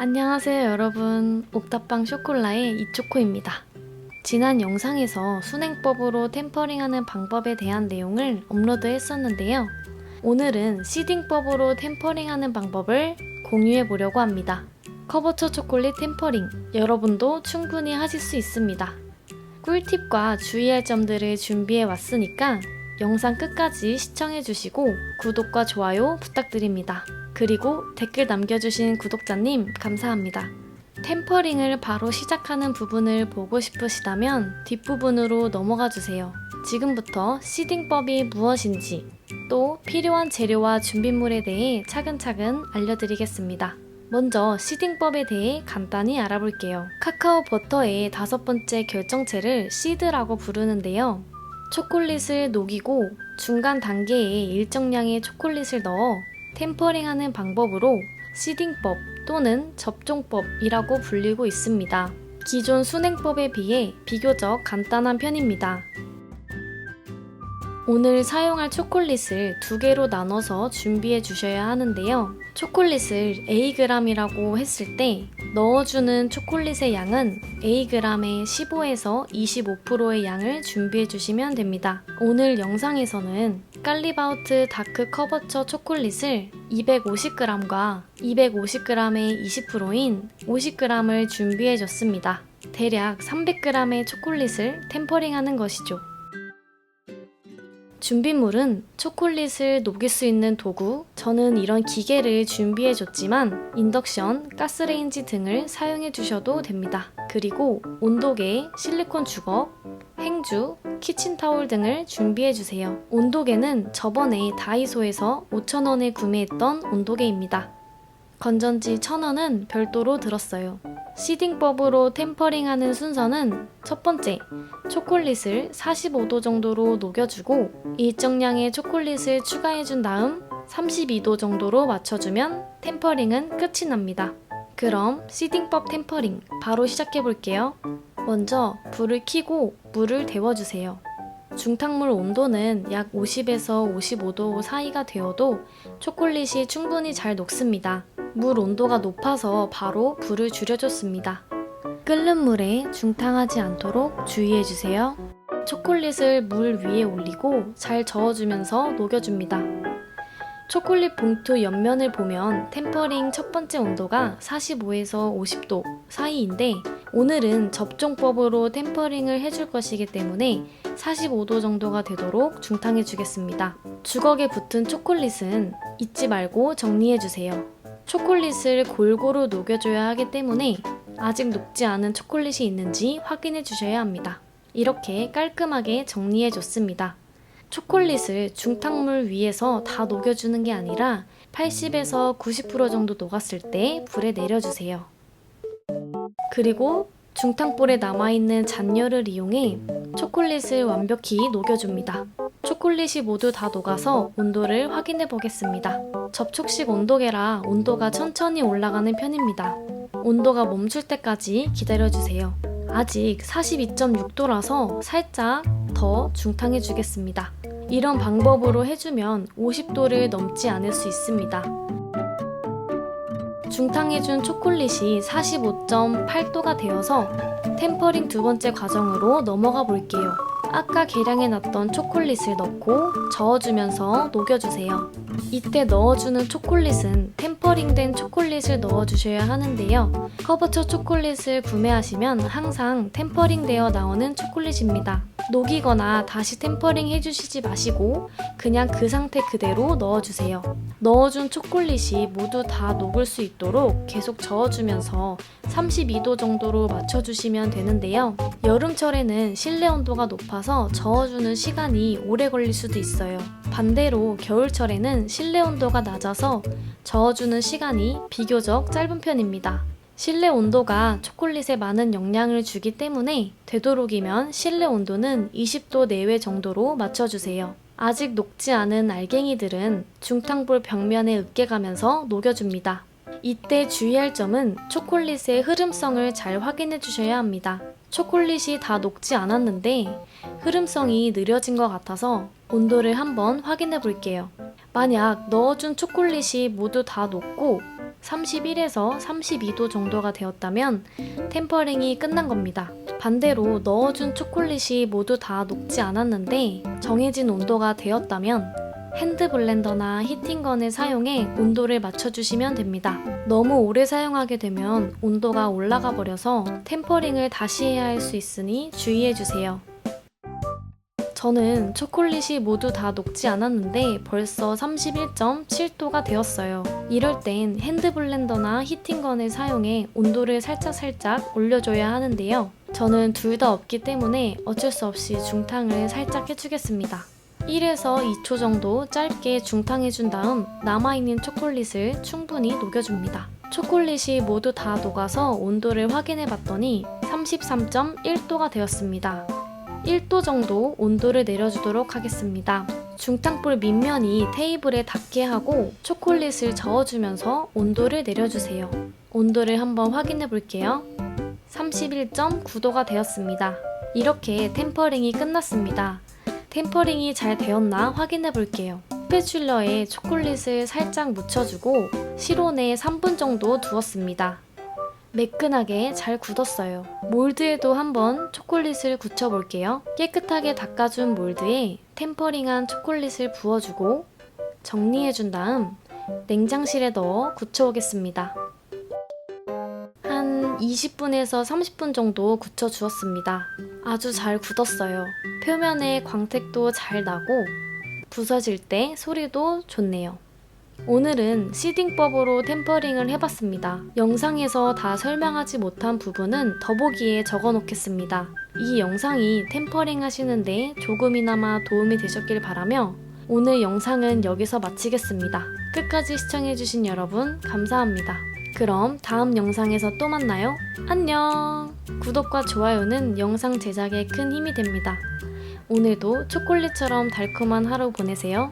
안녕하세요 여러분, 옥탑방 쇼콜라의 이초코입니다. 지난 영상에서 순행법으로 템퍼링하는 방법에 대한 내용을 업로드 했었는데요. 오늘은 시딩법으로 템퍼링하는 방법을 공유해 보려고 합니다. 커버처 초콜릿 템퍼링, 여러분도 충분히 하실 수 있습니다. 꿀팁과 주의할 점들을 준비해 왔으니까 영상 끝까지 시청해 주시고 구독과 좋아요 부탁드립니다. 그리고 댓글 남겨주신 구독자님 감사합니다. 템퍼링을 바로 시작하는 부분을 보고 싶으시다면 뒷부분으로 넘어가 주세요. 지금부터 시딩법이 무엇인지 또 필요한 재료와 준비물에 대해 차근차근 알려드리겠습니다. 먼저 시딩법에 대해 간단히 알아볼게요. 카카오 버터의 5번째 결정체를 시드라고 부르는데요. 초콜릿을 녹이고 중간 단계에 일정량의 초콜릿을 넣어 템퍼링하는 방법으로 시딩법 또는 접종법이라고 불리고 있습니다. 기존 순행법에 비해 비교적 간단한 편입니다. 오늘 사용할 초콜릿을 2개로 나눠서 준비해 주셔야 하는데요. 초콜릿을 Ag이라고 했을 때 넣어주는 초콜릿의 양은 Ag의 15에서 25%의 양을 준비해 주시면 됩니다. 오늘 영상에서는 깔리바우트 다크 커버처 초콜릿을 250g과 250g의 20%인 50g을 준비해 줬습니다. 대략 300g의 초콜릿을 템퍼링하는 것이죠. 준비물은 초콜릿을 녹일 수 있는 도구, 저는 이런 기계를 준비해 줬지만 인덕션, 가스레인지 등을 사용해 주셔도 됩니다. 그리고 온도계, 실리콘 주걱, 행주, 키친타올 등을 준비해 주세요. 온도계는 저번에 다이소에서 5,000원에 구매했던 온도계입니다. 건전지 1,000원은 별도로 들었어요. 시딩법으로 템퍼링하는 순서는 첫 번째, 초콜릿을 45도 정도로 녹여주고 일정량의 초콜릿을 추가해준 다음 32도 정도로 맞춰주면 템퍼링은 끝이 납니다. 그럼 시딩법 템퍼링 바로 시작해볼게요. 먼저 불을 켜고 물을 데워주세요. 중탕물 온도는 약 50에서 55도 사이가 되어도 초콜릿이 충분히 잘 녹습니다. 물 온도가 높아서 바로 불을 줄여줬습니다. 끓는 물에 중탕하지 않도록 주의해주세요. 초콜릿을 물 위에 올리고 잘 저어주면서 녹여줍니다. 초콜릿 봉투 옆면을 보면 템퍼링 첫 번째 온도가 45에서 50도 사이인데 오늘은 접종법으로 템퍼링을 해줄 것이기 때문에 45도 정도가 되도록 중탕해 주겠습니다. 주걱에 붙은 초콜릿은 잊지 말고 정리해주세요. 초콜릿을 골고루 녹여줘야 하기 때문에 아직 녹지 않은 초콜릿이 있는지 확인해 주셔야 합니다. 이렇게 깔끔하게 정리해 줬습니다. 초콜릿을 중탕물 위에서 다 녹여주는 게 아니라 80에서 90% 정도 녹았을 때 불에 내려주세요. 그리고 중탕불에 남아있는 잔열을 이용해 초콜릿을 완벽히 녹여줍니다. 초콜릿이 모두 다 녹아서 온도를 확인해 보겠습니다. 접촉식 온도계라 온도가 천천히 올라가는 편입니다. 온도가 멈출 때까지 기다려주세요. 아직 42.6도라서 살짝 더 중탕해 주겠습니다. 이런 방법으로 해주면 50도를 넘지 않을 수 있습니다. 중탕해준 초콜릿이 45.8도가 되어서 템퍼링 두 번째 과정으로 넘어가 볼게요. 아까 계량해놨던 초콜릿을 넣고 저어주면서 녹여주세요. 이때 넣어주는 초콜릿은 템퍼링된 초콜릿을 넣어주셔야 하는데요. 커버처 초콜릿을 구매하시면 항상 템퍼링되어 나오는 초콜릿입니다. 녹이거나 다시 템퍼링 해주시지 마시고 그냥 그 상태 그대로 넣어주세요. 넣어준 초콜릿이 모두 다 녹을 수 있도록 계속 저어주면서 32도 정도로 맞춰주시면 되는데요. 여름철에는 실내 온도가 높아서 저어주는 시간이 오래 걸릴 수도 있어요. 반대로 겨울철에는 실내 온도가 낮아서 저어주는 시간이 비교적 짧은 편입니다. 실내 온도가 초콜릿에 많은 영향을 주기 때문에 되도록이면 실내 온도는 20도 내외 정도로 맞춰주세요. 아직 녹지 않은 알갱이들은 중탕불 벽면에 으깨가면서 녹여줍니다. 이때 주의할 점은 초콜릿의 흐름성을 잘 확인해 주셔야 합니다. 초콜릿이 다 녹지 않았는데 흐름성이 느려진 것 같아서 온도를 한번 확인해 볼게요. 만약 넣어준 초콜릿이 모두 다 녹고 31에서 32도 정도가 되었다면 템퍼링이 끝난 겁니다. 반대로 넣어준 초콜릿이 모두 다 녹지 않았는데 정해진 온도가 되었다면 핸드 블렌더나 히팅건을 사용해 온도를 맞춰주시면 됩니다. 너무 오래 사용하게 되면 온도가 올라가 버려서 템퍼링을 다시 해야 할 수 있으니 주의해주세요. 저는 초콜릿이 모두 다 녹지 않았는데 벌써 31.7도가 되었어요. 이럴 땐 핸드 블렌더나 히팅건을 사용해 온도를 살짝 올려줘야 하는데요. 저는 둘 다 없기 때문에 어쩔 수 없이 중탕을 살짝 해주겠습니다. 1에서 2초 정도 짧게 중탕해준 다음 남아있는 초콜릿을 충분히 녹여줍니다. 초콜릿이 모두 다 녹아서 온도를 확인해 봤더니 33.1도가 되었습니다. 1도 정도 온도를 내려주도록 하겠습니다. 중탕불 밑면이 테이블에 닿게 하고 초콜릿을 저어주면서 온도를 내려주세요. 온도를 한번 확인해 볼게요. 31.9도가 되었습니다. 이렇게 템퍼링이 끝났습니다. 템퍼링이 잘 되었나 확인해 볼게요. 스패츌러에 초콜릿을 살짝 묻혀주고 실온에 3분 정도 두었습니다. 매끈하게 잘 굳었어요. 몰드에도 한번 초콜릿을 굳혀 볼게요. 깨끗하게 닦아준 몰드에 템퍼링한 초콜릿을 부어주고 정리해준 다음 냉장실에 넣어 굳혀오겠습니다. 한 20분에서 30분 정도 굳혀주었습니다. 아주 잘 굳었어요. 표면에 광택도 잘 나고 부서질 때 소리도 좋네요. 오늘은 시딩법으로 템퍼링을 해봤습니다. 영상에서 다 설명하지 못한 부분은 더보기에 적어 놓겠습니다. 이 영상이 템퍼링 하시는데 조금이나마 도움이 되셨길 바라며 오늘 영상은 여기서 마치겠습니다. 끝까지 시청해주신 여러분 감사합니다. 그럼 다음 영상에서 또 만나요. 안녕! 구독과 좋아요는 영상 제작에 큰 힘이 됩니다. 오늘도 초콜릿처럼 달콤한 하루 보내세요.